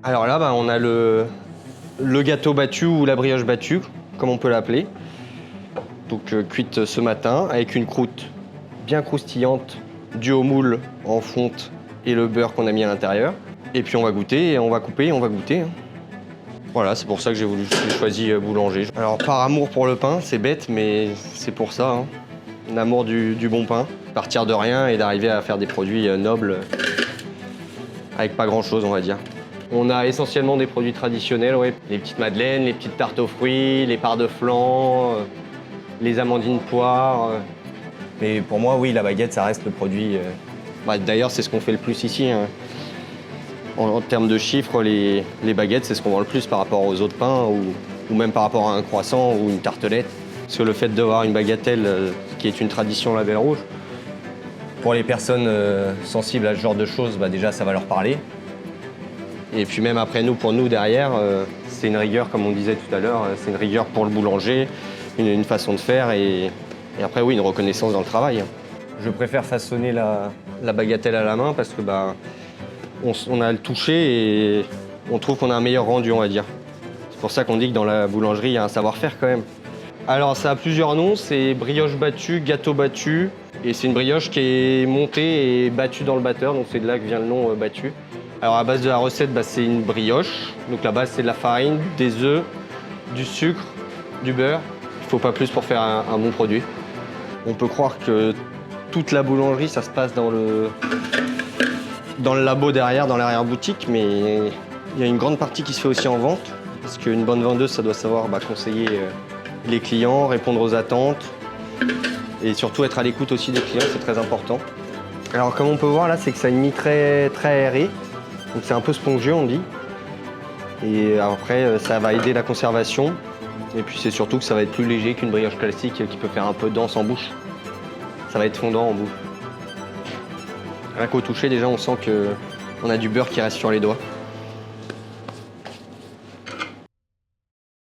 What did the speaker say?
Alors là, on a le gâteau battu ou la brioche battue, comme on peut l'appeler. Donc cuite ce matin avec une croûte bien croustillante, due au moule en fonte et le beurre qu'on a mis à l'intérieur. Et puis on va goûter, et on va couper, et on va goûter. Voilà, c'est pour ça que j'ai choisi boulanger. Alors par amour pour le pain, c'est bête, mais c'est pour ça. Hein. Un amour du bon pain. Partir de rien et d'arriver à faire des produits nobles avec pas grand chose, on va dire. On a essentiellement des produits traditionnels, ouais. Les petites madeleines, les petites tartes aux fruits, les parts de flan, les amandines poires. Mais pour moi, oui, la baguette, ça reste le produit. D'ailleurs, c'est ce qu'on fait le plus ici. Hein. En termes de chiffres, les baguettes, c'est ce qu'on vend le plus par rapport aux autres pains ou même par rapport à un croissant ou une tartelette. Parce que le fait d'avoir une bagatelle, qui est une tradition label rouge, pour les personnes sensibles à ce genre de choses, déjà, ça va leur parler. Et puis même après, pour nous, derrière, c'est une rigueur, comme on disait tout à l'heure, c'est une rigueur pour le boulanger, une façon de faire et après, oui, une reconnaissance dans le travail. Je préfère façonner la bagatelle à la main parce que on a le toucher et on trouve qu'on a un meilleur rendu, on va dire. C'est pour ça qu'on dit que dans la boulangerie, il y a un savoir-faire quand même. Alors, ça a plusieurs noms, c'est brioche battue, gâteau battu. Et c'est une brioche qui est montée et battue dans le batteur, donc c'est de là que vient le nom battu. Alors, à base de la recette, c'est une brioche. Donc, la base, c'est de la farine, des œufs, du sucre, du beurre. Il ne faut pas plus pour faire un bon produit. On peut croire que toute la boulangerie, ça se passe dans le labo derrière, dans l'arrière-boutique, mais il y a une grande partie qui se fait aussi en vente. Parce qu'une bonne vendeuse, ça doit savoir conseiller les clients, répondre aux attentes et surtout être à l'écoute aussi des clients, c'est très important. Alors comme on peut voir là, c'est que ça a une mie très, très aérée, donc c'est un peu spongieux on dit. Et après, ça va aider la conservation et puis c'est surtout que ça va être plus léger qu'une brioche classique qui peut faire un peu dense en bouche. Ça va être fondant en bouche. Rien qu'au toucher, déjà on sent qu'on a du beurre qui reste sur les doigts.